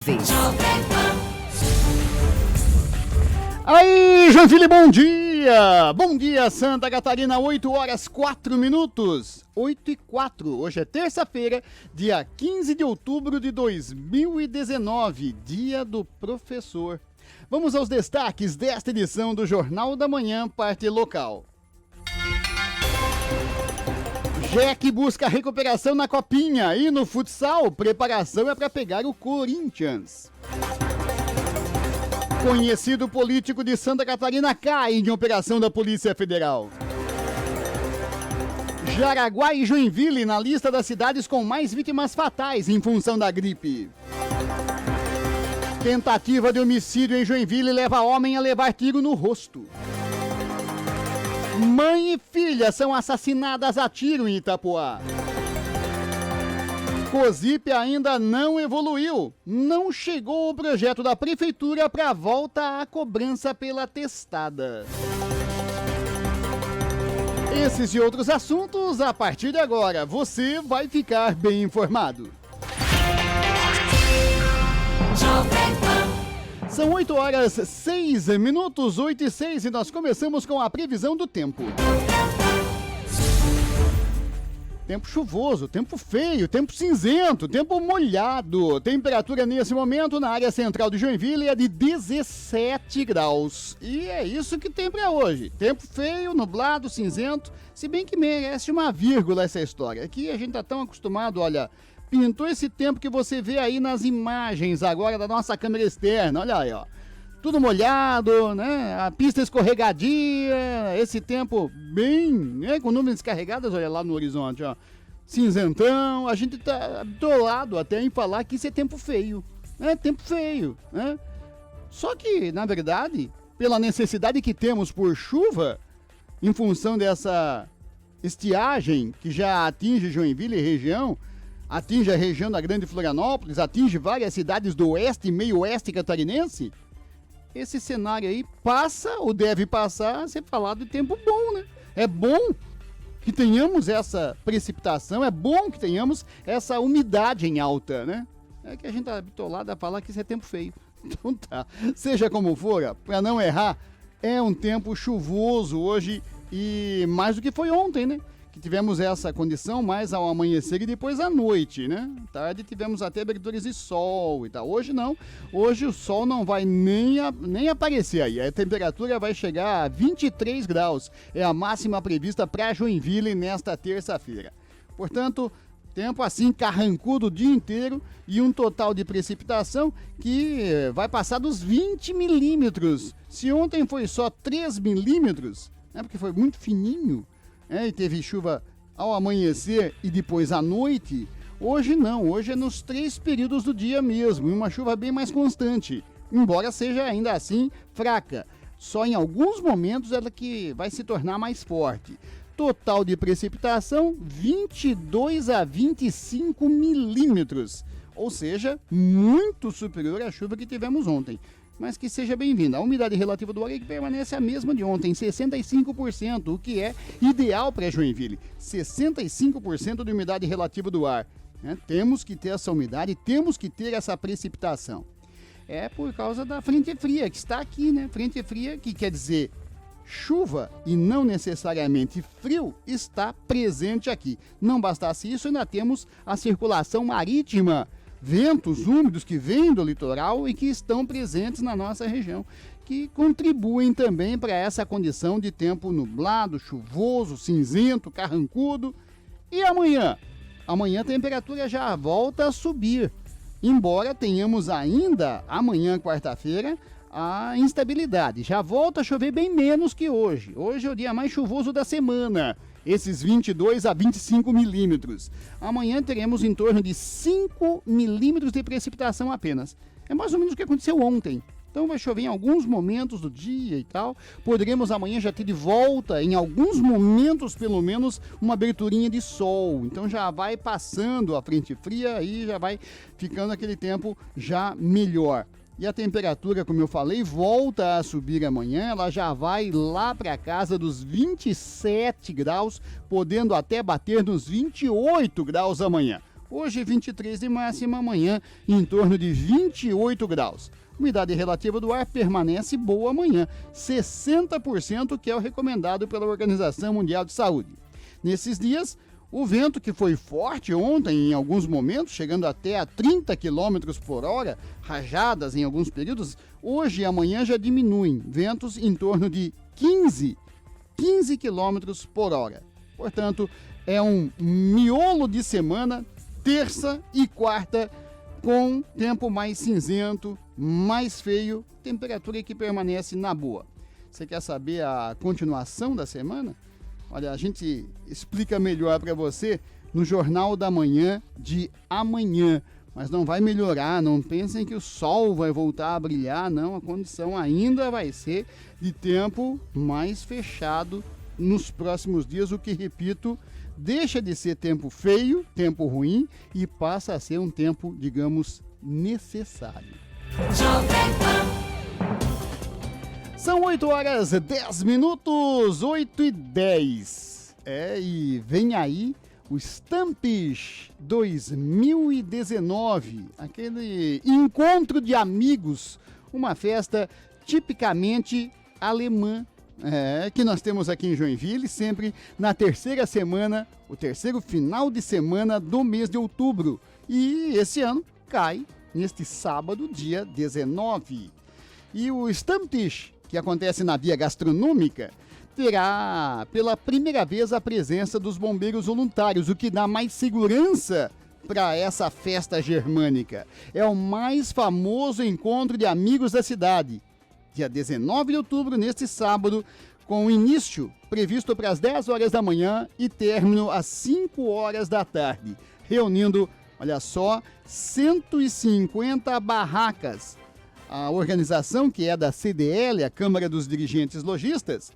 vez. Aí, Joinville, bom dia! Bom dia, Santa Catarina, 8 horas 4 minutos. 8 e 4. Hoje é terça-feira, dia 15 de outubro de 2019, dia do professor. Vamos aos destaques desta edição do Jornal da Manhã, parte local. Jack busca recuperação na Copinha e no futsal, preparação é para pegar o Corinthians. Conhecido político de Santa Catarina cai em operação da Polícia Federal. Jaraguá e Joinville na lista das cidades com mais vítimas fatais em função da gripe. Tentativa de homicídio em Joinville leva homem a levar tiro no rosto. Mãe e filha são assassinadas a tiro em Itapoá. COSIP ainda não evoluiu. Não chegou o projeto da prefeitura para a volta à cobrança pela testada. Esses e outros assuntos, a partir de agora, você vai ficar bem informado. São 8 horas 6 minutos, 8 e 6, e nós começamos com a previsão do tempo. Tempo chuvoso, tempo feio, tempo cinzento, tempo molhado. Temperatura nesse momento na área central de Joinville é de 17 graus. E é isso que tem pra hoje. Tempo feio, nublado, cinzento, se bem que merece uma vírgula essa história. Aqui a gente tá tão acostumado, olha, pintou esse tempo que você vê aí nas imagens agora da nossa câmera externa, olha aí, ó. Tudo molhado, né? A pista escorregadia, esse tempo bem, né? Com nuvens descarregadas, olha lá no horizonte, ó. Cinzentão, a gente tá atolado até em falar que isso é tempo feio, né? Tempo feio, né? Só que, na verdade, pela necessidade que temos por chuva, em função dessa estiagem que já atinge Joinville e região, atinge a região da Grande Florianópolis, atinge várias cidades do oeste e meio oeste catarinense, esse cenário aí passa, ou deve passar, a ser falado de tempo bom, né? É bom que tenhamos essa precipitação, é bom que tenhamos essa umidade em alta, né? É que a gente tá habituado a falar que isso é tempo feio. Então tá, seja como for, para não errar, é um tempo chuvoso hoje e mais do que foi ontem, né? Que tivemos essa condição mais ao amanhecer e depois à noite, né? Tarde tivemos até aberturas de sol e tal. Hoje não, hoje o sol não vai nem aparecer aí. A temperatura vai chegar a 23 graus, é a máxima prevista para Joinville nesta terça-feira. Portanto, tempo assim carrancudo o dia inteiro e um total de precipitação que vai passar dos 20 milímetros. Se ontem foi só 3 milímetros, né? Porque foi muito fininho, e teve chuva ao amanhecer e depois à noite, hoje não, hoje é nos 3 períodos do dia mesmo, e uma chuva bem mais constante, embora seja ainda assim fraca, só em alguns momentos ela que vai se tornar mais forte. Total de precipitação, 22 a 25 milímetros, ou seja, muito superior à chuva que tivemos ontem. Mas que seja bem-vinda. A umidade relativa do ar é que permanece a mesma de ontem, 65%, o que é ideal para Joinville. 65% de umidade relativa do ar. Temos que ter essa umidade, temos que ter essa precipitação. É por causa da frente fria que está aqui, né? Frente fria, que quer dizer chuva e não necessariamente frio, está presente aqui. Não bastasse isso, ainda temos a circulação marítima, ventos úmidos que vêm do litoral e que estão presentes na nossa região, que contribuem também para essa condição de tempo nublado, chuvoso, cinzento, carrancudo. E amanhã? Amanhã a temperatura já volta a subir, embora tenhamos ainda, amanhã, quarta-feira, a instabilidade. Já volta a chover bem menos que hoje. Hoje é o dia mais chuvoso da semana, esses 22 a 25 milímetros. Amanhã teremos em torno de 5 milímetros de precipitação apenas. É mais ou menos o que aconteceu ontem. Então vai chover em alguns momentos do dia e tal. Poderemos amanhã já ter de volta, em alguns momentos pelo menos, uma aberturinha de sol. Então já vai passando a frente fria e já vai ficando aquele tempo já melhor. E a temperatura, como eu falei, volta a subir amanhã, ela já vai lá para casa dos 27 graus, podendo até bater nos 28 graus amanhã. Hoje 23 de máxima, amanhã em torno de 28 graus. Umidade relativa do ar permanece boa amanhã, 60%, que é o recomendado pela Organização Mundial de Saúde. Nesses dias, o vento, que foi forte ontem em alguns momentos, chegando até a 30 km por hora, rajadas em alguns períodos, hoje e amanhã já diminuem, ventos em torno de 15 km por hora. Portanto, é um miolo de semana, terça e quarta, com tempo mais cinzento, mais feio, temperatura que permanece na boa. Você quer saber a continuação da semana? Olha, a gente explica melhor para você no Jornal da Manhã de amanhã. Mas não vai melhorar, não pensem que o sol vai voltar a brilhar, não. A condição ainda vai ser de tempo mais fechado nos próximos dias, o que, repito, deixa de ser tempo feio, tempo ruim, e passa a ser um tempo, digamos, necessário. São 8h10, 8h10. E vem aí o Stamptisch 2019, aquele encontro de amigos, uma festa tipicamente alemã, que nós temos aqui em Joinville, sempre na terceira semana, o terceiro final de semana do mês de outubro. E esse ano cai neste sábado, dia 19. E o Stamptisch, que acontece na Via Gastronômica, terá pela primeira vez a presença dos bombeiros voluntários, o que dá mais segurança para essa festa germânica. É o mais famoso encontro de amigos da cidade. Dia 19 de outubro, neste sábado, com início previsto para as 10 horas da manhã e término às 5 horas da tarde, reunindo, olha só, 150 barracas. A organização, que é da CDL, a Câmara dos Dirigentes Lojistas,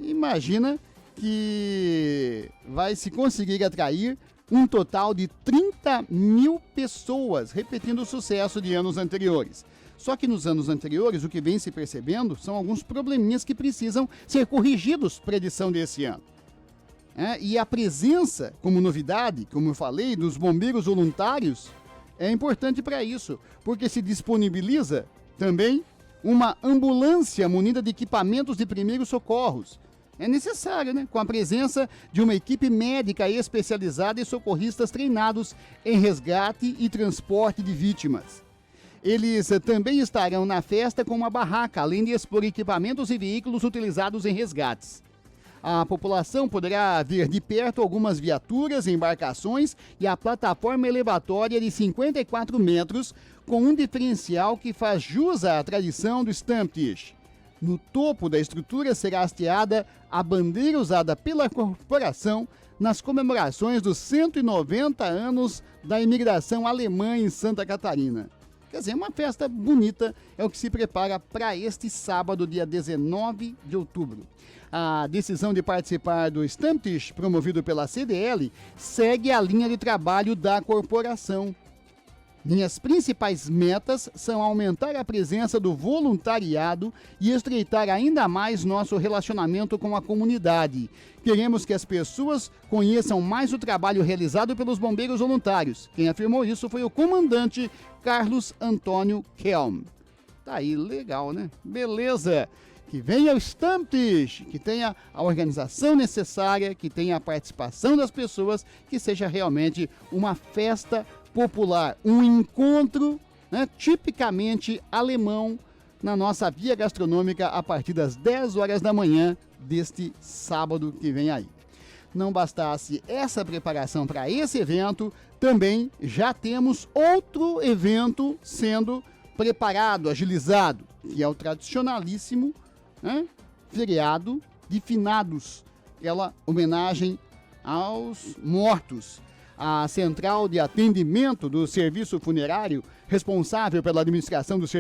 imagina que vai se conseguir atrair um total de 30 mil pessoas, repetindo o sucesso de anos anteriores. Só que nos anos anteriores, o que vem se percebendo são alguns probleminhas que precisam ser corrigidos para a edição desse ano. E a presença, como novidade, como eu falei, dos bombeiros voluntários é importante para isso, porque se disponibiliza também uma ambulância munida de equipamentos de primeiros socorros. É necessário, né? Com a presença de uma equipe médica especializada e socorristas treinados em resgate e transporte de vítimas. Eles também estarão na festa com uma barraca, além de expor equipamentos e veículos utilizados em resgates. A população poderá ver de perto algumas viaturas, embarcações e a plataforma elevatória de 54 metros, com um diferencial que faz jus à tradição do Stamptisch. No topo da estrutura será hasteada a bandeira usada pela corporação nas comemorações dos 190 anos da imigração alemã em Santa Catarina. Quer dizer, uma festa bonita é o que se prepara para este sábado, dia 19 de outubro. A decisão de participar do Stamptisch, promovido pela CDL, segue a linha de trabalho da corporação. Minhas principais metas são aumentar a presença do voluntariado e estreitar ainda mais nosso relacionamento com a comunidade. Queremos que as pessoas conheçam mais o trabalho realizado pelos bombeiros voluntários. Quem afirmou isso foi o comandante Carlos Antônio Kelm. Tá aí, legal, né? Beleza! Que venha o Stamptisch, que tenha a organização necessária, que tenha a participação das pessoas, que seja realmente uma festa popular, um encontro, né, tipicamente alemão na nossa Via Gastronômica a partir das 10 horas da manhã deste sábado que vem aí. Não bastasse essa preparação para esse evento, também já temos outro evento sendo preparado, agilizado, que é o tradicionalíssimo, né, feriado de finados, aquela homenagem aos mortos. A Central de Atendimento do Serviço Funerário, responsável pela administração dos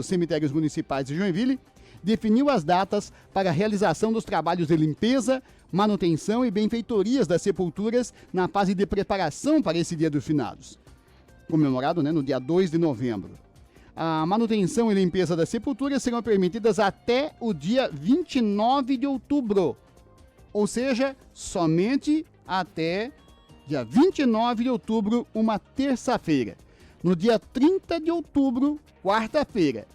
cemitérios municipais de Joinville, definiu as datas para a realização dos trabalhos de limpeza, manutenção e benfeitorias das sepulturas na fase de preparação para esse Dia dos Finados, comemorado, né, no dia 2 de novembro. A manutenção e limpeza das sepulturas serão permitidas até o dia 29 de outubro, ou seja, somente até dia 29 de outubro, uma terça-feira. No dia 30 de outubro, quarta-feira.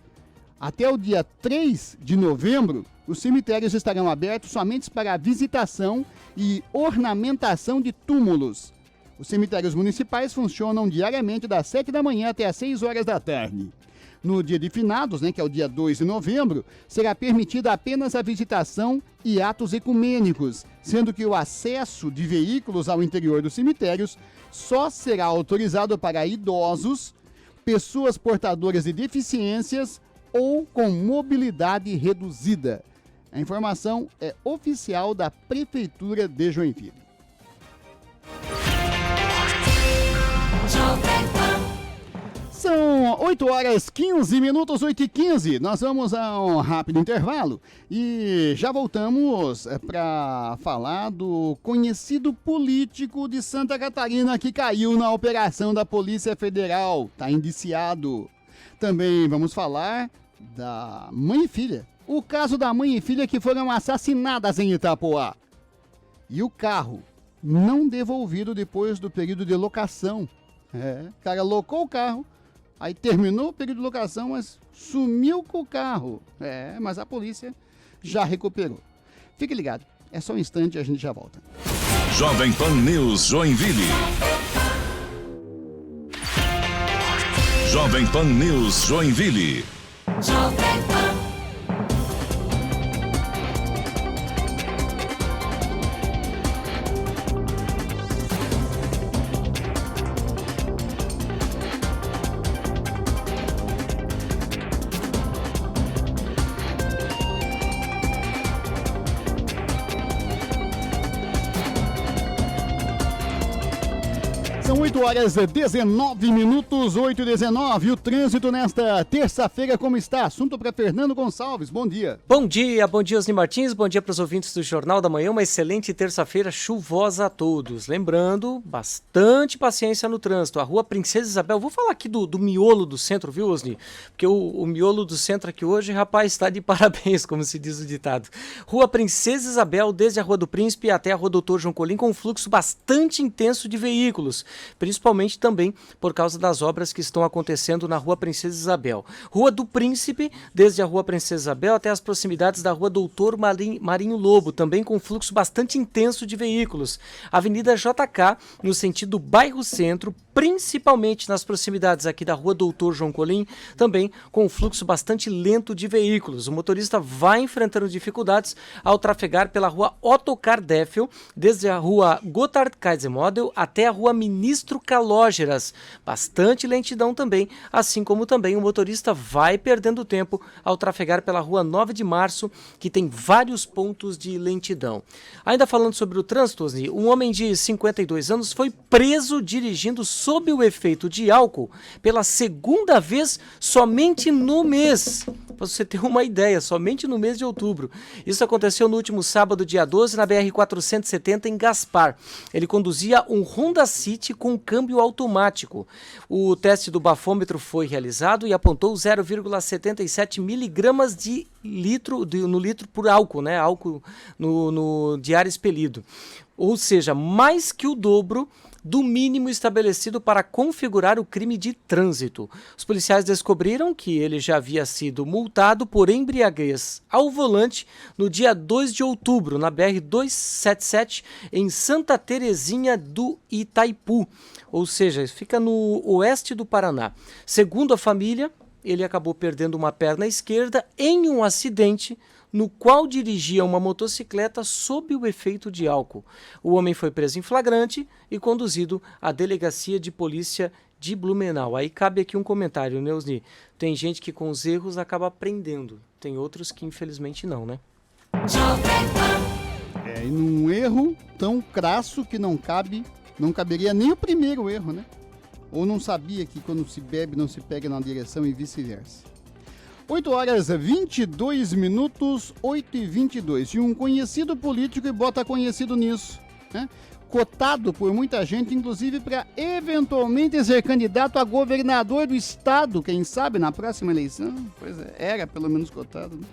Até o dia 3 de novembro, os cemitérios estarão abertos somente para a visitação e ornamentação de túmulos. Os cemitérios municipais funcionam diariamente das 7 da manhã até as 6 horas da tarde. No dia de finados, que é o dia 2 de novembro, será permitida apenas a visitação e atos ecumênicos, sendo que o acesso de veículos ao interior dos cemitérios só será autorizado para idosos, pessoas portadoras de deficiências ou com mobilidade reduzida. A informação é oficial da Prefeitura de Joinville. São 8 horas 15 minutos, 8h15. Nós vamos a um rápido intervalo e já voltamos para falar do conhecido político de Santa Catarina que caiu na operação da Polícia Federal. Está indiciado. Também vamos falar da mãe e filha. O caso da mãe e filha que foram assassinadas em Itapoá. E o carro não devolvido depois do período de locação. O cara locou o carro. Aí terminou o período de locação, mas sumiu com o carro. Mas a polícia já recuperou. Fique ligado, é só um instante e a gente já volta. Jovem Pan News Joinville. Jovem Pan News Joinville. Jovem Pan. São 8 horas e 19 minutos, 8h19. O trânsito nesta terça-feira, como está? Assunto para Fernando Gonçalves. Bom dia. Bom dia, Osni Martins. Bom dia para os ouvintes do Jornal da Manhã. Uma excelente terça-feira chuvosa a todos. Lembrando, bastante paciência no trânsito. A Rua Princesa Isabel, vou falar aqui do miolo do centro, viu, Osni? Porque o miolo do centro aqui hoje, rapaz, está de parabéns, como se diz o ditado. Rua Princesa Isabel, desde a Rua do Príncipe até a Rua Doutor João Colim, com um fluxo bastante intenso de veículos. Principalmente também por causa das obras que estão acontecendo na Rua Princesa Isabel. Rua do Príncipe, desde a Rua Princesa Isabel até as proximidades da Rua Doutor Marinho Lobo, também com fluxo bastante intenso de veículos. Avenida JK, no sentido bairro Centro, principalmente nas proximidades aqui da Rua Doutor João Colim, também com um fluxo bastante lento de veículos. O motorista vai enfrentando dificuldades ao trafegar pela Rua Otto Kardeffel, desde a Rua Gotthard Kaisermodel até a Rua Ministro Calógeras. Bastante lentidão também, assim como também o motorista vai perdendo tempo ao trafegar pela Rua 9 de Março, que tem vários pontos de lentidão. Ainda falando sobre o trânsito, um homem de 52 anos foi preso dirigindo sob o efeito de álcool pela segunda vez somente no mês. Para você ter uma ideia, somente no mês de outubro. Isso aconteceu no último sábado, dia 12, na BR-470 em Gaspar. Ele conduzia um Honda City com câmbio automático. O teste do bafômetro foi realizado e apontou 0,77 miligramas de no litro por álcool, né? Álcool de ar expelido. Ou seja, mais que o dobro do mínimo estabelecido para configurar o crime de trânsito. Os policiais descobriram que ele já havia sido multado por embriaguez ao volante no dia 2 de outubro, na BR-277, em Santa Terezinha do Itaipu, ou seja, fica no oeste do Paraná. Segundo a família, ele acabou perdendo uma perna esquerda em um acidente no qual dirigia uma motocicleta sob o efeito de álcool. O homem foi preso em flagrante e conduzido à delegacia de polícia de Blumenau. Aí cabe aqui um comentário, Neusni. Tem gente que com os erros acaba aprendendo. Tem outros que infelizmente não, né? E num erro tão crasso que não caberia nem o primeiro erro, né? Ou não sabia que quando se bebe não se pega na direção e vice-versa. 8 horas 22 minutos, 8h22. E um conhecido político, e bota conhecido nisso, né? Cotado por muita gente, inclusive para eventualmente ser candidato a governador do estado, quem sabe, na próxima eleição. Pois é, era pelo menos cotado, né?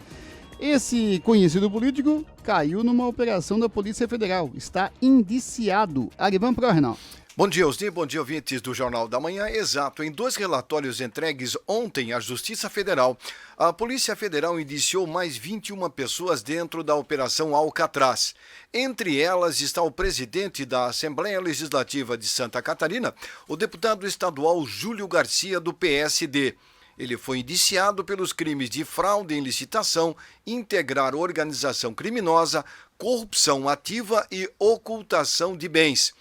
Esse conhecido político caiu numa operação da Polícia Federal. Está indiciado. Arivan Prorenal. Bom dia, Osni. Bom dia, ouvintes do Jornal da Manhã. Exato, em 2 relatórios entregues ontem à Justiça Federal, a Polícia Federal indiciou mais 21 pessoas dentro da Operação Alcatraz. Entre elas está o presidente da Assembleia Legislativa de Santa Catarina, o deputado estadual Júlio Garcia, do PSD. Ele foi indiciado pelos crimes de fraude em licitação, integrar organização criminosa, corrupção ativa e ocultação de bens.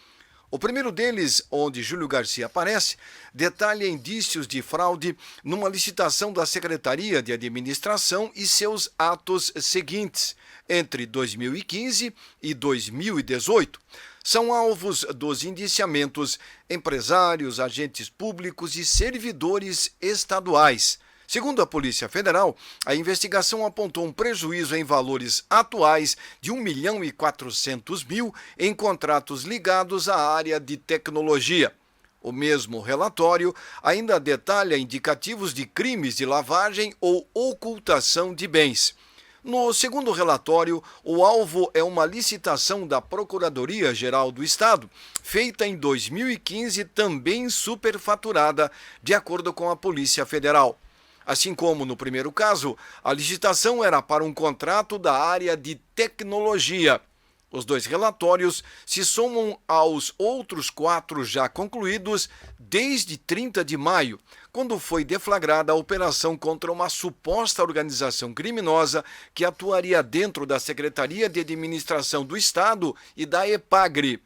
O primeiro deles, onde Júlio Garcia aparece, detalha indícios de fraude numa licitação da Secretaria de Administração e seus atos seguintes, entre 2015 e 2018. São alvos dos indiciamentos empresários, agentes públicos e servidores estaduais. Segundo a Polícia Federal, a investigação apontou um prejuízo em valores atuais de 1.400.000 em contratos ligados à área de tecnologia. O mesmo relatório ainda detalha indicativos de crimes de lavagem ou ocultação de bens. No segundo relatório, o alvo é uma licitação da Procuradoria-Geral do Estado, feita em 2015, também superfaturada, de acordo com a Polícia Federal. Assim como no primeiro caso, a licitação era para um contrato da área de tecnologia. Os 2 relatórios se somam aos outros 4 já concluídos desde 30 de maio, quando foi deflagrada a operação contra uma suposta organização criminosa que atuaria dentro da Secretaria de Administração do Estado e da EPAGRE.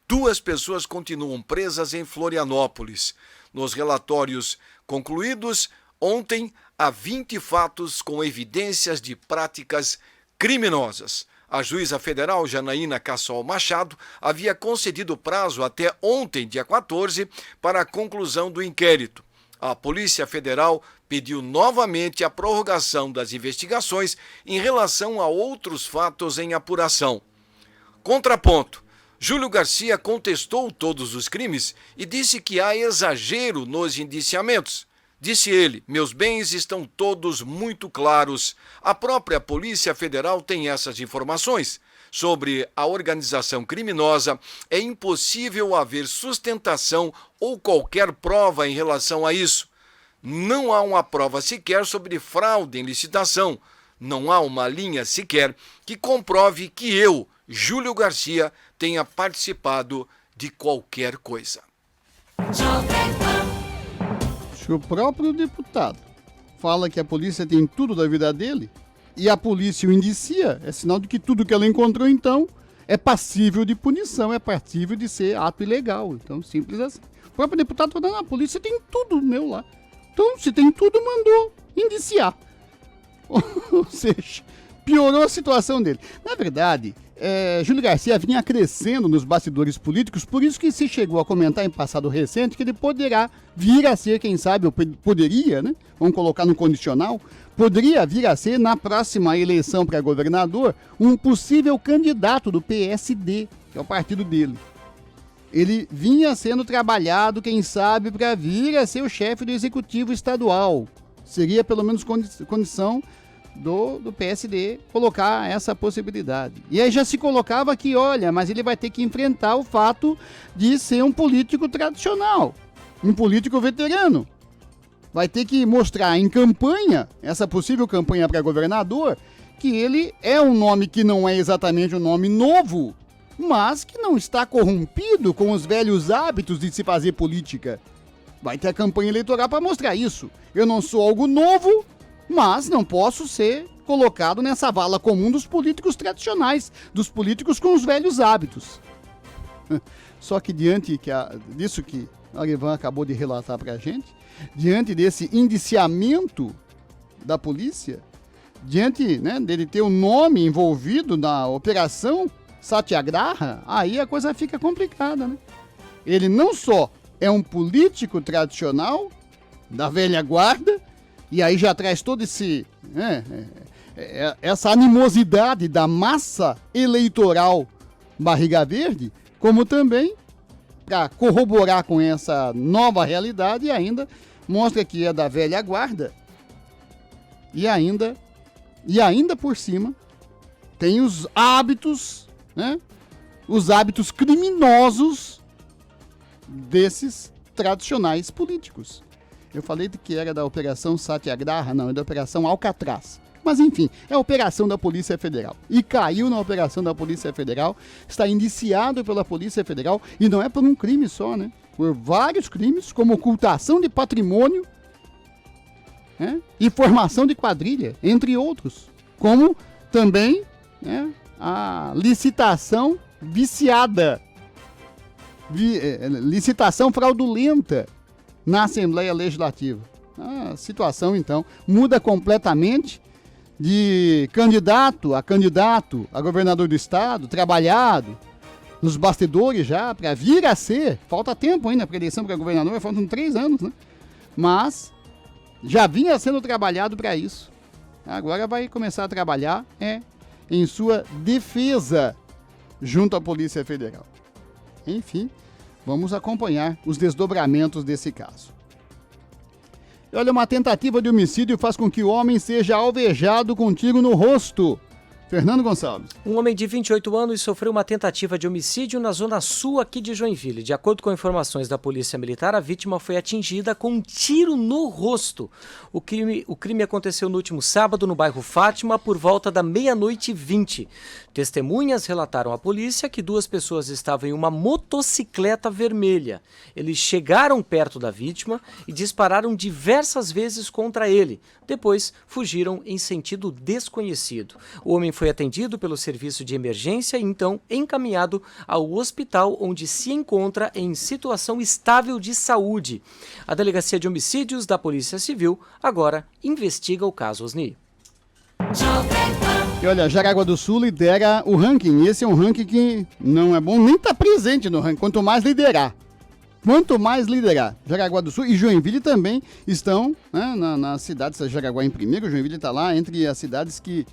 2 pessoas continuam presas em Florianópolis. Nos relatórios concluídos ontem, há 20 fatos com evidências de práticas criminosas. A juíza federal Janaína Cassol Machado havia concedido prazo até ontem, dia 14, para a conclusão do inquérito. A Polícia Federal pediu novamente a prorrogação das investigações em relação a outros fatos em apuração. Contraponto. Júlio Garcia contestou todos os crimes e disse que há exagero nos indiciamentos. Disse ele, meus bens estão todos muito claros. A própria Polícia Federal tem essas informações. Sobre a organização criminosa, é impossível haver sustentação ou qualquer prova em relação a isso. Não há uma prova sequer sobre fraude em licitação. Não há uma linha sequer que comprove que eu, Júlio Garcia, tenha participado de qualquer coisa. Se o próprio deputado fala que a polícia tem tudo da vida dele e a polícia o indicia, é sinal de que tudo que ela encontrou, então, é passível de punição, é passível de ser ato ilegal. Então, simples assim. O próprio deputado falando, a polícia tem tudo meu lá. Então, se tem tudo, mandou indiciar. Ou seja, piorou a situação dele. Na verdade, Júlio Garcia vinha crescendo nos bastidores políticos, por isso que se chegou a comentar em passado recente que ele poderá vir a ser, quem sabe, ou poderia, né? Vamos colocar no condicional, poderia vir a ser, na próxima eleição para governador, um possível candidato do PSD, que é o partido dele. Ele vinha sendo trabalhado, quem sabe, para vir a ser o chefe do executivo estadual. Seria pelo menos condição do PSD colocar essa possibilidade. E aí já se colocava que, olha, mas ele vai ter que enfrentar o fato de ser um político tradicional, um político veterano. Vai ter que mostrar em campanha, essa possível campanha para governador, que ele é um nome que não é exatamente um nome novo, mas que não está corrompido com os velhos hábitos de se fazer política. Vai ter a campanha eleitoral para mostrar isso. Eu não sou algo novo, mas não posso ser colocado nessa vala comum dos políticos tradicionais, dos políticos com os velhos hábitos. Só que diante disso que a Arivan acabou de relatar para a gente, diante desse indiciamento da polícia, diante, né, dele ter o nome envolvido na operação Satyagraha, aí a coisa fica complicada, né? Ele não só é um político tradicional, da velha guarda, e aí já traz todo essa animosidade da massa eleitoral barriga verde, como também, para corroborar com essa nova realidade, e ainda mostra que é da velha guarda, e ainda E ainda por cima, tem os hábitos, né? Os hábitos criminosos desses tradicionais políticos. Eu falei que era da Operação Satyagraha, não, é da Operação Alcatraz. Mas enfim, é a operação da Polícia Federal. E caiu na operação da Polícia Federal, está indiciado pela Polícia Federal, e não é por um crime só, né? Por vários crimes, como ocultação de patrimônio, né? E formação de quadrilha, entre outros. Como também, né, a licitação viciada, licitação fraudulenta na Assembleia Legislativa. A situação, então, muda completamente de candidato a governador do estado, trabalhado nos bastidores já, para vir a ser, falta tempo ainda para a eleição para governador, faltam 3 anos, né? Mas já vinha sendo trabalhado para isso. Agora vai começar a trabalhar em sua defesa junto à Polícia Federal. Enfim, vamos acompanhar os desdobramentos desse caso. Olha, uma tentativa de homicídio faz com que o homem seja alvejado com um tiro no rosto. Fernando Gonçalves. Um homem de 28 anos sofreu uma tentativa de homicídio na zona sul aqui de Joinville. De acordo com informações da Polícia Militar, a vítima foi atingida com um tiro no rosto. O crime aconteceu no último sábado no bairro Fátima por volta da 00h20. Testemunhas relataram à polícia que 2 pessoas estavam em uma motocicleta vermelha. Eles chegaram perto da vítima e dispararam diversas vezes contra ele. Depois, fugiram em sentido desconhecido. O homem foi atendido pelo serviço de emergência e então encaminhado ao hospital onde se encontra em situação estável de saúde. A Delegacia de Homicídios da Polícia Civil agora investiga o caso Osni. E olha, Jaraguá do Sul lidera o ranking. Esse é um ranking que não é bom nem estar presente no ranking, quanto mais liderar. Jaraguá do Sul e Joinville também estão, né, nas cidades. Jaraguá em primeiro, Joinville está lá entre as cidades que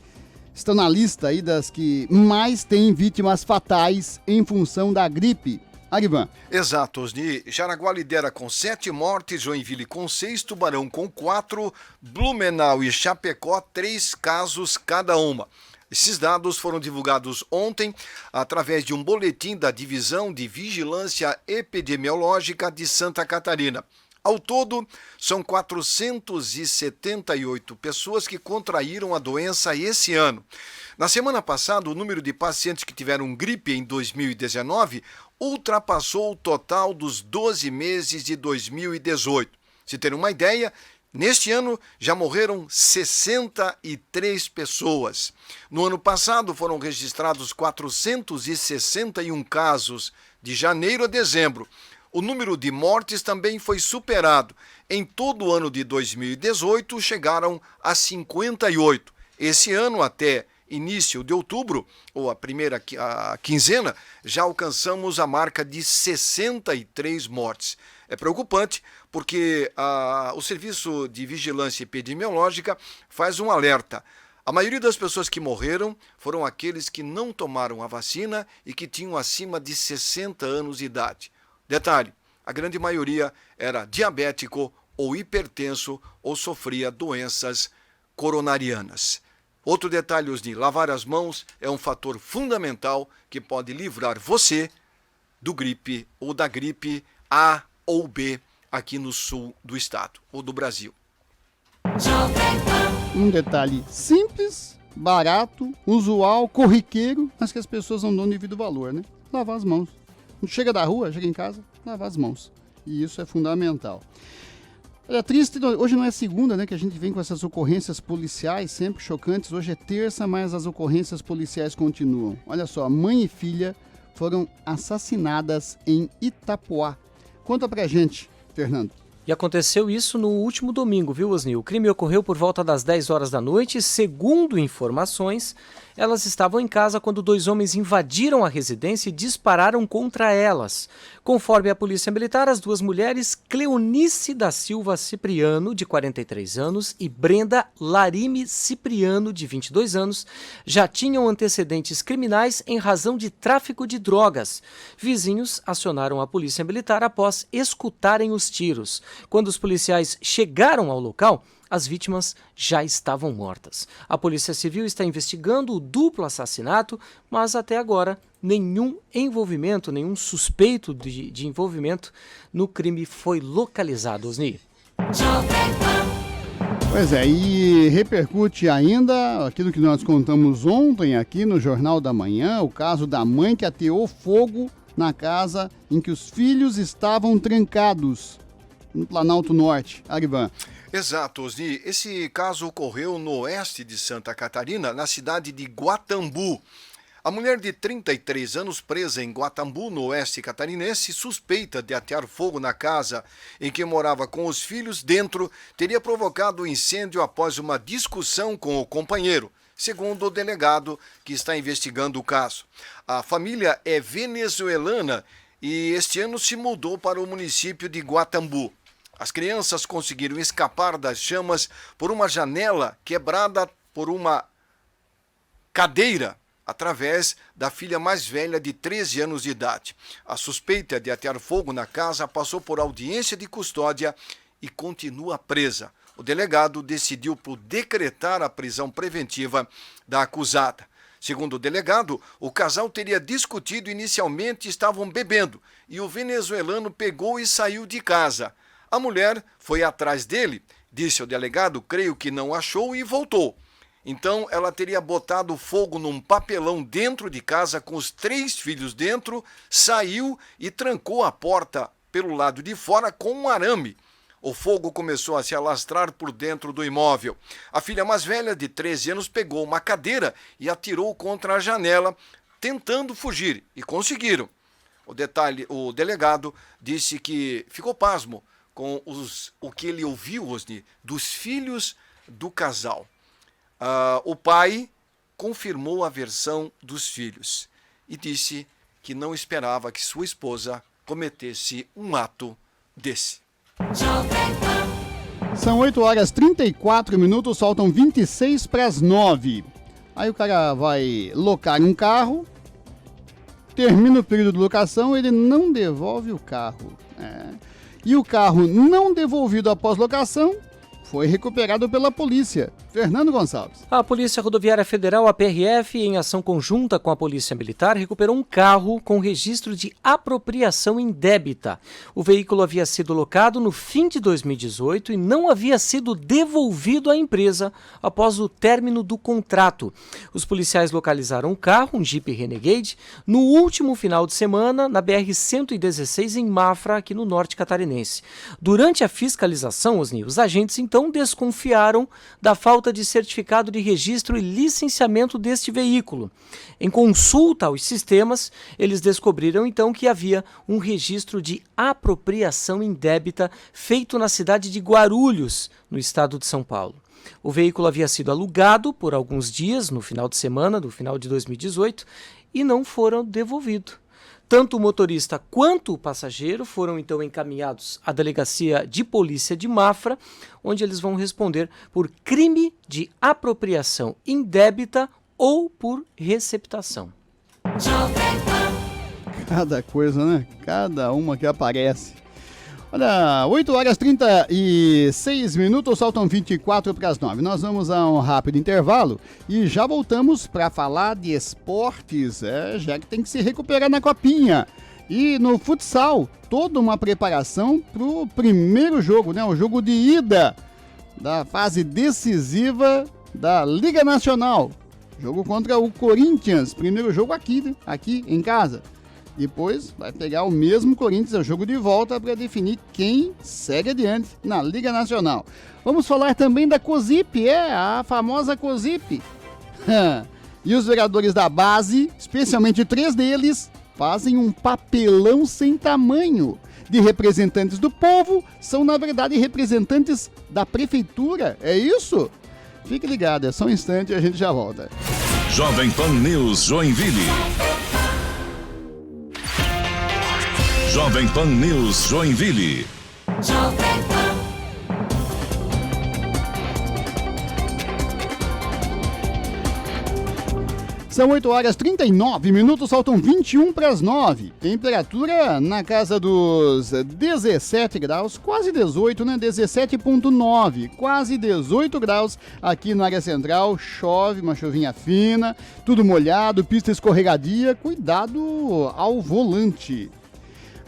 estão na lista aí das que mais têm vítimas fatais em função da gripe. Arivan. Exato, Osni. Jaraguá lidera com 7 mortes, Joinville com 6, Tubarão com 4, Blumenau e Chapecó 3 casos cada uma. Esses dados foram divulgados ontem através de um boletim da Divisão de Vigilância Epidemiológica de Santa Catarina. Ao todo, são 478 pessoas que contraíram a doença esse ano. Na semana passada, o número de pacientes que tiveram gripe em 2019 ultrapassou o total dos 12 meses de 2018. Se ter uma ideia, neste ano já morreram 63 pessoas. No ano passado foram registrados 461 casos, de janeiro a dezembro. O número de mortes também foi superado. Em todo o ano de 2018 chegaram a 58. Esse ano, até início de outubro, ou a primeira quinzena, já alcançamos a marca de 63 mortes. É preocupante porque o Serviço de Vigilância Epidemiológica faz um alerta. A maioria das pessoas que morreram foram aqueles que não tomaram a vacina e que tinham acima de 60 anos de idade. Detalhe, a grande maioria era diabético ou hipertenso ou sofria doenças coronarianas. Outro detalhe, Osni, lavar as mãos é um fator fundamental que pode livrar você do gripe ou da gripe A ou B aqui no sul do estado ou do Brasil. Um detalhe simples, barato, usual, corriqueiro, mas que as pessoas não dão devido valor, né? Lavar as mãos. Chega da rua, chega em casa, lavar as mãos. E isso é fundamental. É triste, hoje não é segunda, né, que a gente vem com essas ocorrências policiais sempre chocantes. Hoje é terça, mas as ocorrências policiais continuam. Olha só, mãe e filha foram assassinadas em Itapoá. Conta pra gente, Fernando. E aconteceu isso no último domingo, viu, Osni? O crime ocorreu por volta das 10 horas da noite. Segundo informações, elas estavam em casa quando 2 homens invadiram a residência e dispararam contra elas. Conforme a Polícia Militar, as 2 mulheres, Cleonice da Silva Cipriano, de 43 anos, e Brenda Larime Cipriano, de 22 anos, já tinham antecedentes criminais em razão de tráfico de drogas. Vizinhos acionaram a Polícia Militar após escutarem os tiros. Quando os policiais chegaram ao local, as vítimas já estavam mortas. A Polícia Civil está investigando o duplo assassinato, mas até agora nenhum envolvimento, nenhum suspeito de envolvimento no crime foi localizado, Osni. Pois é, e repercute ainda aquilo que nós contamos ontem aqui no Jornal da Manhã, o caso da mãe que ateou fogo na casa em que os filhos estavam trancados, no Planalto Norte. Arivan. Exato, Osni. Esse caso ocorreu no oeste de Santa Catarina, na cidade de Guatambu. A mulher de 33 anos, presa em Guatambu, no oeste catarinense, suspeita de atear fogo na casa em que morava com os filhos dentro, teria provocado o incêndio após uma discussão com o companheiro, segundo o delegado que está investigando o caso. A família é venezuelana e este ano se mudou para o município de Guatambu. As crianças conseguiram escapar das chamas por uma janela quebrada por uma cadeira, através da filha mais velha de 13 anos de idade. A suspeita de atear fogo na casa passou por audiência de custódia e continua presa. O delegado decidiu por decretar a prisão preventiva da acusada. Segundo o delegado, o casal teria discutido inicialmente e estavam bebendo, e o venezuelano pegou e saiu de casa. A mulher foi atrás dele, disse o delegado, creio que não achou e voltou. Então, ela teria botado fogo num papelão dentro de casa com os 3 filhos dentro, saiu e trancou a porta pelo lado de fora com um arame. O fogo começou a se alastrar por dentro do imóvel. A filha mais velha, de 13 anos, pegou uma cadeira e atirou contra a janela, tentando fugir, e conseguiram. O delegado disse que ficou pasmo com o que ele ouviu, Osni, dos filhos do casal. O pai confirmou a versão dos filhos e disse que não esperava que sua esposa cometesse um ato desse. São 8h34, faltam 26 para as 9. Aí o cara vai locar um carro, termina o período de locação, ele não devolve o carro. E o carro não devolvido após locação foi recuperado pela polícia. Fernando Gonçalves. A Polícia Rodoviária Federal, a PRF, em ação conjunta com a Polícia Militar, recuperou um carro com registro de apropriação indébita. O veículo havia sido locado no fim de 2018 e não havia sido devolvido à empresa após o término do contrato. Os policiais localizaram o carro, um Jeep Renegade, no último final de semana na BR-116 em Mafra, aqui no norte catarinense. Durante a fiscalização, os agentes então desconfiaram da falta de certificado de registro e licenciamento deste veículo. Em consulta aos sistemas, eles descobriram então que havia um registro de apropriação indébita feito na cidade de Guarulhos, no estado de São Paulo. O veículo havia sido alugado por alguns dias no final de semana, do final de 2018, e não foram devolvidos. Tanto o motorista quanto o passageiro foram então encaminhados à Delegacia de Polícia de Mafra, onde eles vão responder por crime de apropriação indébita ou por receptação. Cada coisa, né? Cada uma que aparece. Olha, 8h36, faltam 24 para as 9. Nós vamos a um rápido intervalo e já voltamos para falar de esportes, já que tem que se recuperar na copinha. E no futsal, toda uma preparação para o primeiro jogo, né? O jogo de ida da fase decisiva da Liga Nacional. Jogo contra o Corinthians, primeiro jogo aqui, né? Aqui em casa. Depois vai pegar o mesmo Corinthians, o jogo de volta, para definir quem segue adiante na Liga Nacional. Vamos falar também da COSIP, a famosa COSIP. E os vereadores da base, especialmente 3 deles, fazem um papelão sem tamanho. De representantes do povo, são na verdade representantes da prefeitura, é isso? Fique ligado, é só um instante e a gente já volta. Jovem Pan News Joinville. Jovem Pan News Joinville. São 8h39, faltam 21 para as 9. Temperatura na casa dos 17 graus, quase 18, né? 17,9, quase 18 graus aqui na área central. Chove, uma chuvinha fina, tudo molhado, pista escorregadia. Cuidado ao volante.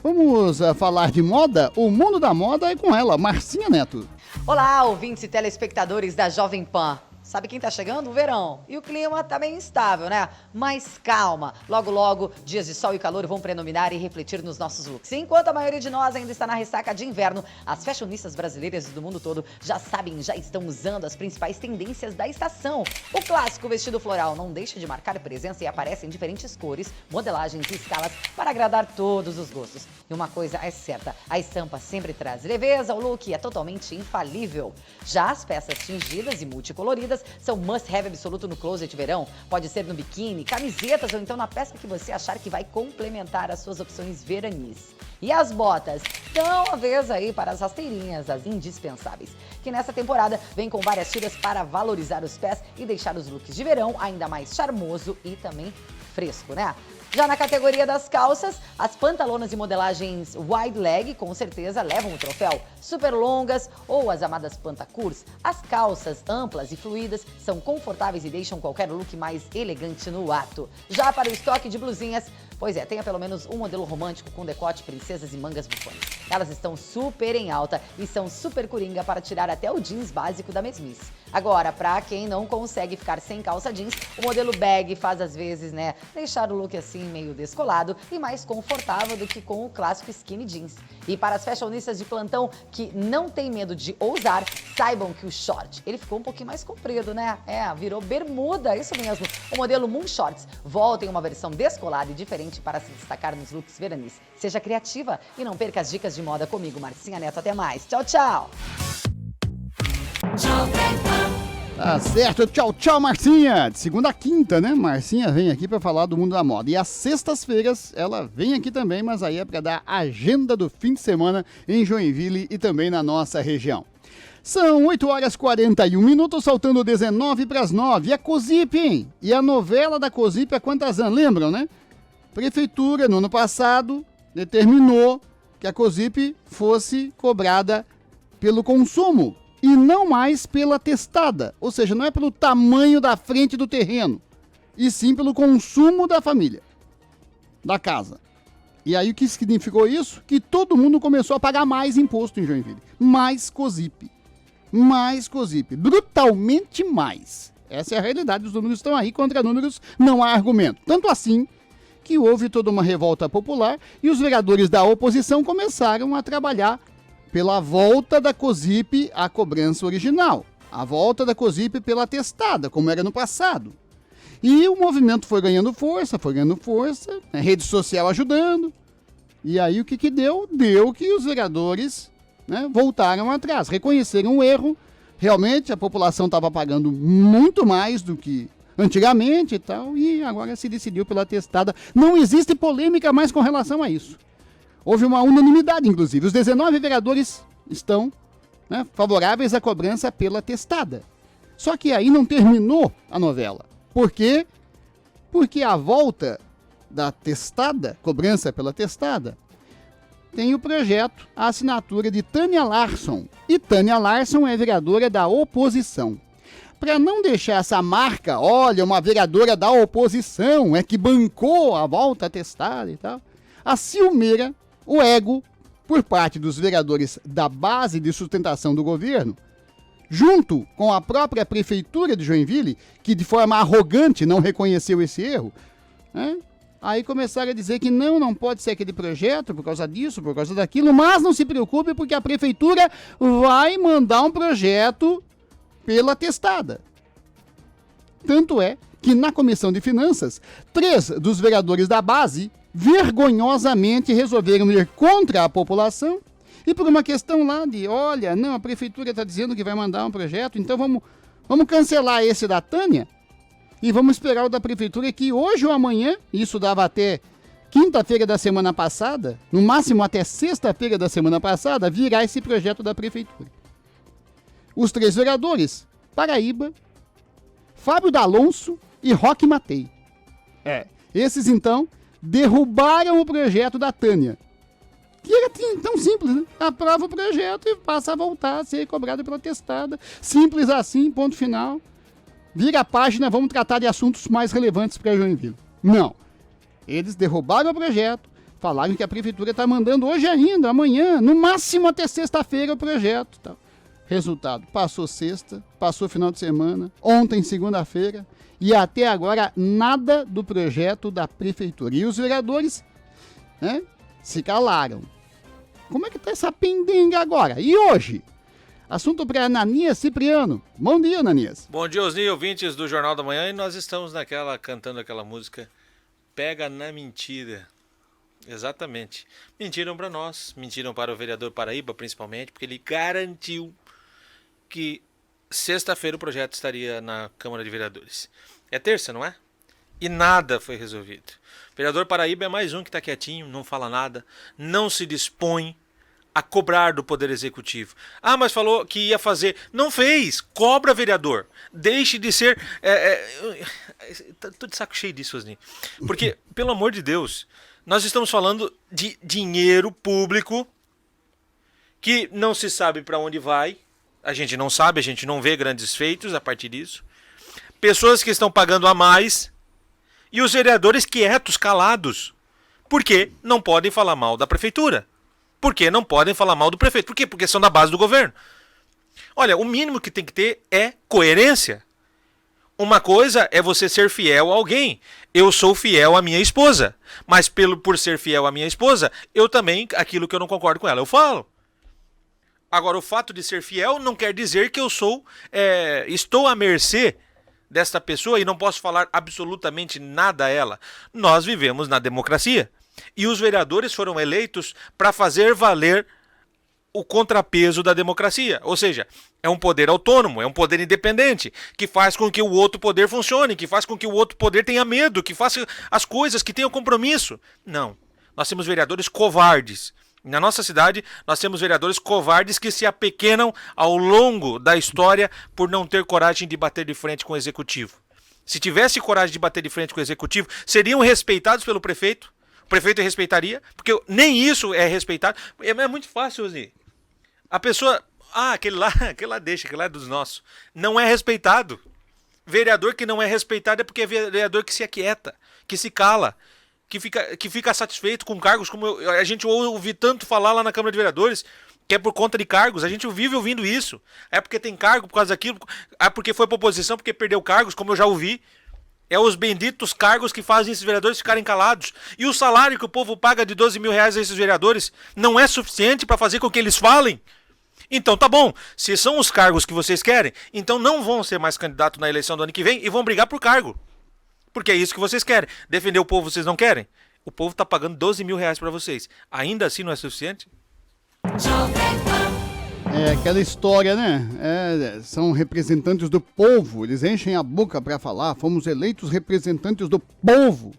Vamos falar de moda? O mundo da moda é com ela, Marcinha Neto. Olá, ouvintes e telespectadores da Jovem Pan. Sabe quem tá chegando? O verão. E o clima tá bem instável, né? Mas calma. Logo, logo, dias de sol e calor vão predominar e refletir nos nossos looks. E enquanto a maioria de nós ainda está na ressaca de inverno, as fashionistas brasileiras do mundo todo já sabem, já estão usando as principais tendências da estação. O clássico vestido floral não deixa de marcar presença e aparece em diferentes cores, modelagens e escalas para agradar todos os gostos. E uma coisa é certa, a estampa sempre traz leveza ao look e é totalmente infalível. Já as peças tingidas e multicoloridas são must-have absoluto no closet verão. Pode ser no biquíni, camisetas ou então na peça que você achar que vai complementar as suas opções veranis. E as botas? Estão à vez aí para as rasteirinhas, as indispensáveis, que nessa temporada vem com várias tiras para valorizar os pés e deixar os looks de verão ainda mais charmoso e também fresco, né? Já na categoria das calças, as pantalonas e modelagens wide leg com certeza levam o troféu. Super longas ou as amadas pantacurs, as calças amplas e fluídas são confortáveis e deixam qualquer look mais elegante no ato. Já para o estoque de blusinhas, pois é, tenha pelo menos um modelo romântico com decote, princesas e mangas bufones. Elas estão super em alta e são super coringa para tirar até o jeans básico da mesmice. Agora, para quem não consegue ficar sem calça jeans, o modelo bag faz às vezes, né, deixar o look assim meio descolado e mais confortável do que com o clássico skinny jeans. E para as fashionistas de plantão que não tem medo de ousar, saibam que o short, ele ficou um pouquinho mais comprido, né? Virou bermuda, isso mesmo. O modelo Moon Shorts volta em uma versão descolada e diferente para se destacar nos looks veranis. Seja criativa e não perca as dicas de moda comigo, Marcinha Neto. Até mais. Tchau, tchau. Tá certo, tchau, tchau, Marcinha. De segunda a quinta, né? Marcinha vem aqui para falar do mundo da moda. E às sextas-feiras ela vem aqui também, mas aí é para dar agenda do fim de semana em Joinville e também na nossa região. São 8h41, faltando 19 para as 9. E a COSIP, hein? E a novela da COSIP há quantas anos? Lembram, né? Prefeitura, no ano passado, determinou que a COSIP fosse cobrada pelo consumo e não mais pela testada, ou seja, não é pelo tamanho da frente do terreno, e sim pelo consumo da família, da casa. E aí o que significou isso? Que todo mundo começou a pagar mais imposto em Joinville, mais COSIP, brutalmente mais. Essa é a realidade, os números estão aí, contra números não há argumento. Tanto assim que houve toda uma revolta popular e os vereadores da oposição começaram a trabalhar pela volta da COSIP à cobrança original, a volta da COSIP pela testada, como era no passado. E o movimento foi ganhando força, a rede social ajudando. E aí o que deu? Deu que os vereadores, né, voltaram atrás, reconheceram o erro. Realmente a população estava pagando muito mais do que antigamente e tal, e agora se decidiu pela testada. Não existe polêmica mais com relação a isso. Houve uma unanimidade, inclusive. Os 19 vereadores estão, né, favoráveis à cobrança pela testada. Só que aí não terminou a novela. Por quê? Porque a volta da testada, cobrança pela testada, tem o projeto, a assinatura de Tânia Larsson. E Tânia Larsson é vereadora da oposição. Para não deixar essa marca, olha, uma vereadora da oposição é que bancou a volta testada e tal, a ciumeira, o ego, por parte dos vereadores da base de sustentação do governo, junto com a própria prefeitura de Joinville, que de forma arrogante não reconheceu esse erro, né? Aí começaram a dizer que não pode ser aquele projeto por causa disso, por causa daquilo, mas não se preocupe porque a prefeitura vai mandar um projeto pela testada. Tanto é que na Comissão de Finanças, 3 dos vereadores da base vergonhosamente resolveram ir contra a população e por uma questão lá de, olha, não, a prefeitura está dizendo que vai mandar um projeto, então vamos cancelar esse da Tânia e vamos esperar o da prefeitura que hoje ou amanhã, isso dava até quinta-feira da semana passada, no máximo até sexta-feira da semana passada, virá esse projeto da prefeitura. Os 3 vereadores, Paraíba, Fábio D'Alonso e Roque Matei. Esses, então, derrubaram o projeto da Tânia. Que era tão simples, né? Aprova o projeto e passa a voltar a ser cobrada pela testada. Simples assim, ponto final. Vira a página, vamos tratar de assuntos mais relevantes para Joinville. Não. Eles derrubaram o projeto, falaram que a prefeitura está mandando hoje ainda, amanhã, no máximo até sexta-feira o projeto. Tal. Resultado, passou sexta, passou final de semana, ontem segunda-feira, e até agora nada do projeto da prefeitura. E os vereadores, né, se calaram. Como é que está essa pendenga agora? E hoje? Assunto para Ananias Cipriano. Bom dia, Ananias. Bom dia, Osni, ouvintes do Jornal da Manhã. E nós estamos cantando aquela música Pega na Mentira. Exatamente. Mentiram para nós, mentiram para o vereador Paraíba, principalmente, porque ele garantiu que sexta-feira o projeto estaria na Câmara de Vereadores. É terça, não é? E nada foi resolvido. O vereador Paraíba é mais um que está quietinho, não fala nada, não se dispõe a cobrar do Poder Executivo. Ah, mas falou que ia fazer. Não fez. Cobra, vereador. Deixe de ser... Tô de saco cheio disso, Osni. Porque, pelo amor de Deus, nós estamos falando de dinheiro público que não se sabe para onde vai. A gente não sabe, a gente não vê grandes feitos a partir disso. Pessoas que estão pagando a mais. E os vereadores quietos, calados. Porque não podem falar mal da prefeitura. Porque não podem falar mal do prefeito. Por quê? Porque são da base do governo. Olha, o mínimo que tem que ter é coerência. Uma coisa é você ser fiel a alguém. Eu sou fiel à minha esposa. Mas por ser fiel à minha esposa, eu também, aquilo que eu não concordo com ela, eu falo. Agora, o fato de ser fiel não quer dizer que eu estou à mercê desta pessoa e não posso falar absolutamente nada a ela. Nós vivemos na democracia. E os vereadores foram eleitos para fazer valer o contrapeso da democracia. Ou seja, é um poder autônomo, é um poder independente, que faz com que o outro poder funcione, que faz com que o outro poder tenha medo, que faça as coisas, que tenha compromisso. Não. Nós temos vereadores covardes. Na nossa cidade, nós temos vereadores covardes que se apequenam ao longo da história por não ter coragem de bater de frente com o executivo. Se tivesse coragem de bater de frente com o executivo, seriam respeitados pelo prefeito. O prefeito respeitaria, porque nem isso é respeitado. É muito fácil, Osni. A pessoa... aquele lá deixa, aquele lá é dos nossos. Não é respeitado. Vereador que não é respeitado é porque é vereador que se aquieta, que se cala, que fica satisfeito com cargos, como a gente ouve tanto falar lá na Câmara de Vereadores, que é por conta de cargos. A gente vive ouvindo isso. É porque tem cargo por causa daquilo, é porque foi pra oposição, porque perdeu cargos, como eu já ouvi. É os benditos cargos que fazem esses vereadores ficarem calados. E o salário que o povo paga de 12 mil reais a esses vereadores não é suficiente para fazer com que eles falem? Então tá bom, se são os cargos que vocês querem, então não vão ser mais candidatos na eleição do ano que vem e vão brigar por cargo. Porque é isso que vocês querem. Defender o povo vocês não querem? O povo tá pagando 12 mil reais para vocês. Ainda assim não é suficiente? É aquela história, né? São representantes do povo, eles enchem a boca para falar, fomos eleitos representantes do povo,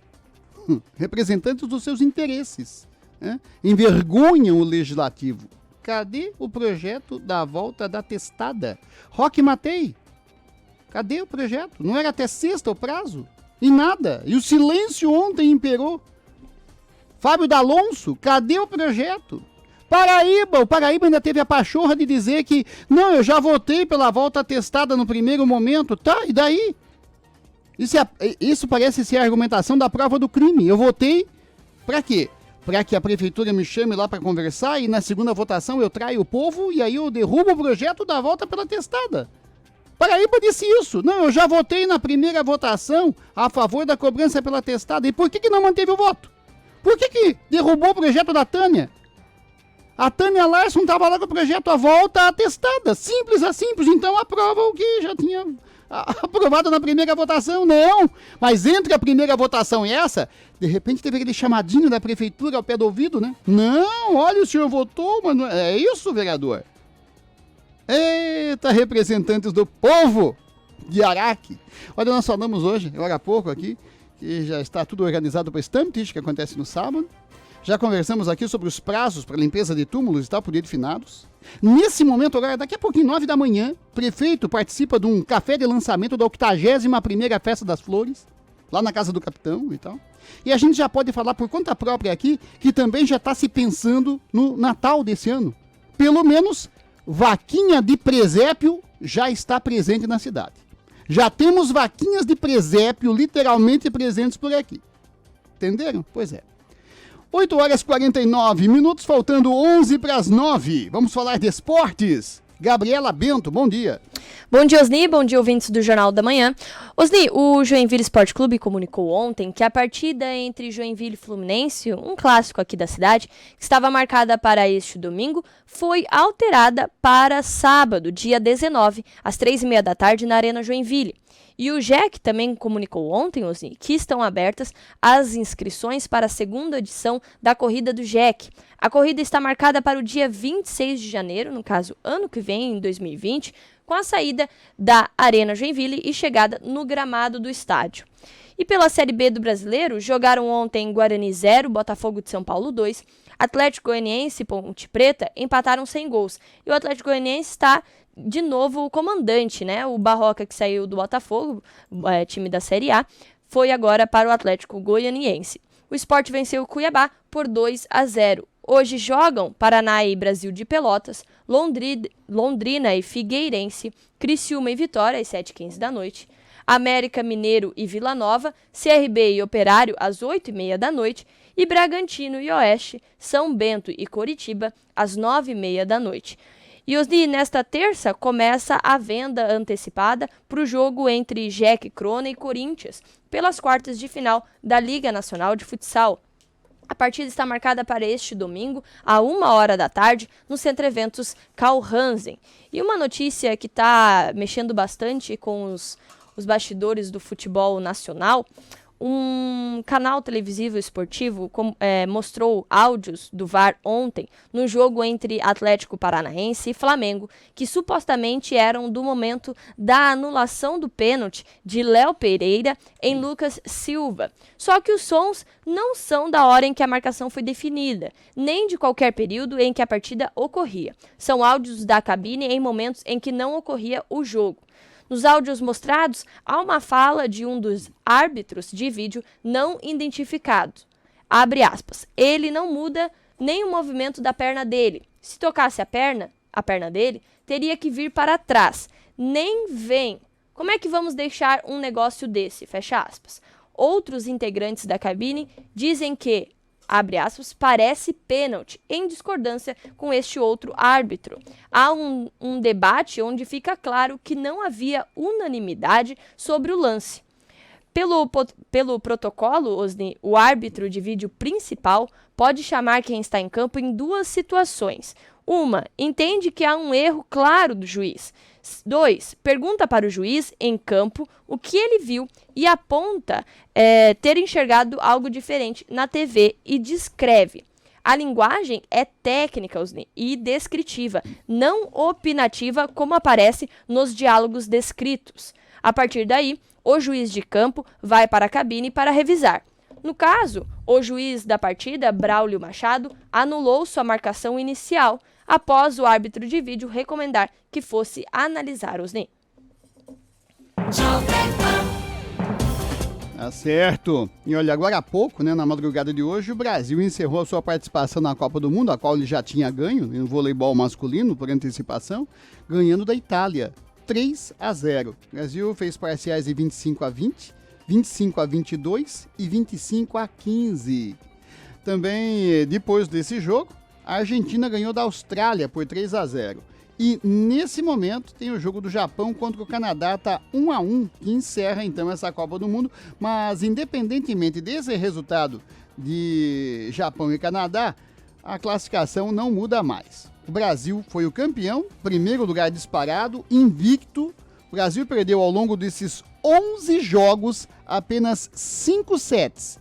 representantes dos seus interesses, né? Envergonham o legislativo. Cadê o projeto da volta da testada? Roque Matei, cadê o projeto? Não era até sexta o prazo? E nada, e o silêncio ontem imperou. Fábio D'Alonso, cadê o projeto? O Paraíba ainda teve a pachorra de dizer que não, eu já votei pela volta testada no primeiro momento. Tá, e daí? Isso parece ser a argumentação da prova do crime. Eu votei pra quê? Pra que a prefeitura me chame lá pra conversar e na segunda votação eu traio o povo e aí eu derrubo o projeto da volta pela testada. Paraíba disse isso. Não, eu já votei na primeira votação a favor da cobrança pela testada. E por que não manteve o voto? Por que derrubou o projeto da Tânia? A Tânia Larson estava lá com o projeto A Volta Atestada. Simples a simples. Então aprova o que já tinha aprovado na primeira votação. Não. Mas entre a primeira votação e essa, de repente teve aquele chamadinho da prefeitura ao pé do ouvido, né? Não, olha, o senhor votou, mas não é isso, vereador? Eita, representantes do povo de Araque. Olha, nós falamos hoje, agora há pouco aqui, que já está tudo organizado para o Stamptish, que acontece no sábado. Já conversamos aqui sobre os prazos para limpeza de túmulos e tal, por dia de finados. Nesse momento, agora, daqui a pouquinho, 9 da manhã, o prefeito participa de um café de lançamento da 81ª Festa das Flores. lá na casa do capitão e tal. E a gente já pode falar por conta própria aqui, que também já está se pensando no Natal desse ano. Pelo menos, vaquinha de presépio já está presente na cidade. Já temos vaquinhas de presépio literalmente presentes por aqui. Entenderam? Pois é. 8 horas e 49 minutos, faltando 11 para as 9. Vamos falar de esportes. Gabriela Bento, bom dia. Bom dia, Osni. Bom dia, ouvintes do Jornal da Manhã. Osni, o Joinville Esporte Clube comunicou ontem que a partida entre Joinville e Fluminense, um clássico aqui da cidade, que estava marcada para este domingo, foi alterada para sábado, dia 19, às 3h30 da tarde, na Arena Joinville. E o JEC também comunicou ontem, Osni, que estão abertas as inscrições para a segunda edição da Corrida do JEC. A corrida está marcada para o dia 26 de janeiro, no caso, ano que vem, em 2020, com a saída da Arena Joinville e chegada no gramado do estádio. E pela Série B do Brasileiro, jogaram ontem Guarani 0, Botafogo de São Paulo 2, Atlético Goianiense e Ponte Preta empataram sem gols. E o Atlético Goianiense está de novo o comandante, né? O Barroca, que saiu do Botafogo, time da Série A, foi agora para o Atlético Goianiense. O Sport venceu o Cuiabá por 2-0. Hoje jogam Paraná e Brasil de Pelotas, Londrina e Figueirense, Criciúma e Vitória às 7h15 da noite, América Mineiro e Vila Nova, CRB e Operário às 8h30 da noite e Bragantino e Oeste, São Bento e Coritiba às 9h30 da noite. E Osni, nesta terça começa a venda antecipada para o jogo entre JEC, Crona e Corinthians, pelas quartas de final da Liga Nacional de Futsal. A partida está marcada para este domingo, à 1h da tarde, no Centro Eventos Carl Hansen. E uma notícia que está mexendo bastante com os bastidores do futebol nacional, um canal televisivo esportivo mostrou áudios do VAR ontem no jogo entre Atlético Paranaense e Flamengo, que supostamente eram do momento da anulação do pênalti de Léo Pereira em Lucas Silva. Só que os sons não são da hora em que a marcação foi definida, nem de qualquer período em que a partida ocorria. São áudios da cabine em momentos em que não ocorria o jogo. Nos áudios mostrados, há uma fala de um dos árbitros de vídeo não identificado. Abre aspas. Ele não muda nem o movimento da perna dele. Se tocasse a perna dele, teria que vir para trás. Nem vem. Como é que vamos deixar um negócio desse? Fecha aspas. Outros integrantes da cabine dizem que, abre aspas, parece pênalti, em discordância com este outro árbitro. Há um debate onde fica claro que não havia unanimidade sobre o lance. Pelo protocolo, Osni, o árbitro de vídeo principal pode chamar quem está em campo em duas situações. Uma, entende que há um erro claro do juiz. 2, pergunta para o juiz em campo o que ele viu e aponta ter enxergado algo diferente na TV e descreve. A linguagem é técnica, Osni, e descritiva, não opinativa como aparece nos diálogos descritos. A partir daí, o juiz de campo vai para a cabine para revisar. No caso, o juiz da partida, Braulio Machado, anulou sua marcação inicial, após o árbitro de vídeo recomendar que fosse analisar os NEM. Tá certo. E olha, agora há pouco, né, na madrugada de hoje, o Brasil encerrou a sua participação na Copa do Mundo, a qual ele já tinha ganho, no voleibol masculino, por antecipação, ganhando da Itália, 3-0. O Brasil fez parciais de 25-20, 25-22 e 25-15. Também, depois desse jogo, a Argentina ganhou da Austrália por 3-0. E nesse momento tem o jogo do Japão contra o Canadá, tá 1-1, que encerra então essa Copa do Mundo. Mas independentemente desse resultado de Japão e Canadá, a classificação não muda mais. O Brasil foi o campeão, primeiro lugar disparado, invicto. O Brasil perdeu ao longo desses 11 jogos apenas 5 sets.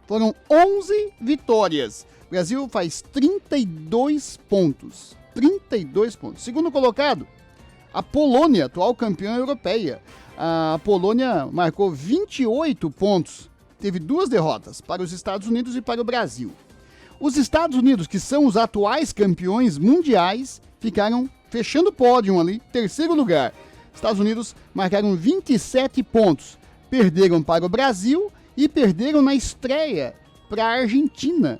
Foram 11 vitórias. O Brasil faz 32 pontos. 32 pontos. Segundo colocado, a Polônia, atual campeã europeia. A Polônia marcou 28 pontos. Teve 2 derrotas para os Estados Unidos e para o Brasil. Os Estados Unidos, que são os atuais campeões mundiais, ficaram fechando o pódio ali, terceiro lugar. Estados Unidos marcaram 27 pontos. Perderam para o Brasil e perderam na estreia para a Argentina.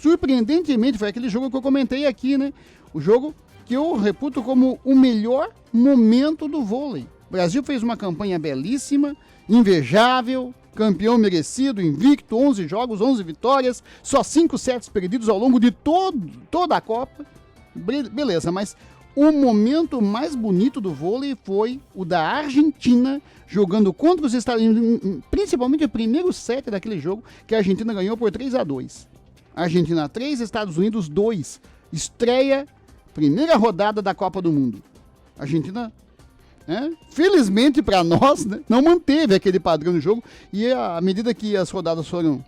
Surpreendentemente, foi aquele jogo que eu comentei aqui, né? O jogo que eu reputo como o melhor momento do vôlei. O Brasil fez uma campanha belíssima, invejável, campeão merecido, invicto, 11 jogos, 11 vitórias, só 5 sets perdidos ao longo de toda a Copa. Beleza, mas o momento mais bonito do vôlei foi o da Argentina jogando contra os Estados Unidos, principalmente o primeiro set daquele jogo, que a Argentina ganhou por 3-2. Argentina 3, Estados Unidos 2. Estreia, primeira rodada da Copa do Mundo. A Argentina, felizmente para nós, né, não manteve aquele padrão de jogo e à medida que as rodadas foram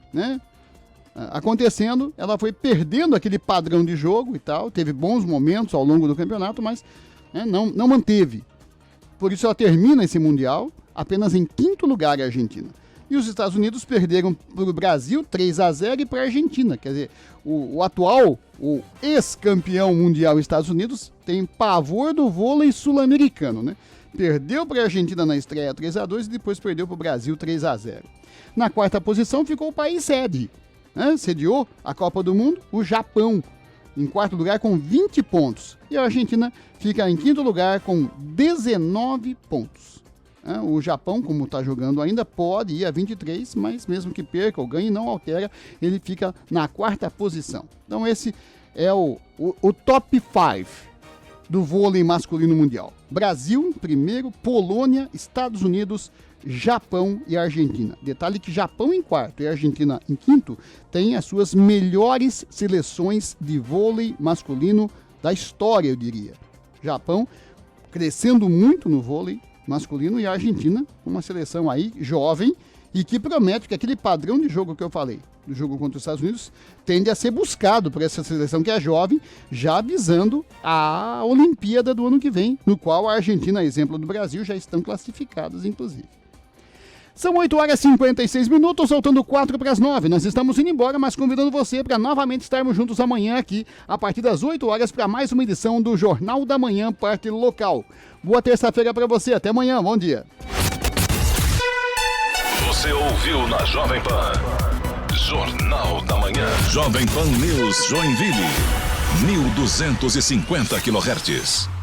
acontecendo, ela foi perdendo aquele padrão de jogo e tal. Teve bons momentos ao longo do campeonato, mas não manteve. Por isso ela termina esse Mundial apenas em 5º lugar, a Argentina. E os Estados Unidos perderam para o Brasil 3-0 e para a Argentina. Quer dizer, o ex-campeão mundial Estados Unidos tem pavor do vôlei sul-americano, né? Perdeu para a Argentina na estreia 3-2 e depois perdeu para o Brasil 3-0. Na 4ª posição ficou o país sede. Sediou a Copa do Mundo, o Japão, em 4º lugar com 20 pontos. E a Argentina fica em 5º lugar com 19 pontos. O Japão, como está jogando ainda, pode ir a 23, mas mesmo que perca ou ganhe, não altera, ele fica na 4ª posição. Então esse é o top 5 do vôlei masculino mundial. Brasil, primeiro, Polônia, Estados Unidos, Japão e Argentina. Detalhe que Japão em 4º e Argentina em 5º tem as suas melhores seleções de vôlei masculino da história, eu diria. Japão crescendo muito no vôlei masculino e a Argentina, uma seleção aí jovem e que promete que aquele padrão de jogo que eu falei, do jogo contra os Estados Unidos, tende a ser buscado por essa seleção que é jovem, já visando a Olimpíada do ano que vem, no qual a Argentina, a exemplo do Brasil, já estão classificados, inclusive. São 8h56, faltando 8:45. Nós estamos indo embora, mas convidando você para novamente estarmos juntos amanhã aqui, a partir das 8h, para mais uma edição do Jornal da Manhã, parte local. Boa terça-feira para você, até amanhã, bom dia. Você ouviu na Jovem Pan. Jornal da Manhã. Jovem Pan News Joinville. 1250 kHz.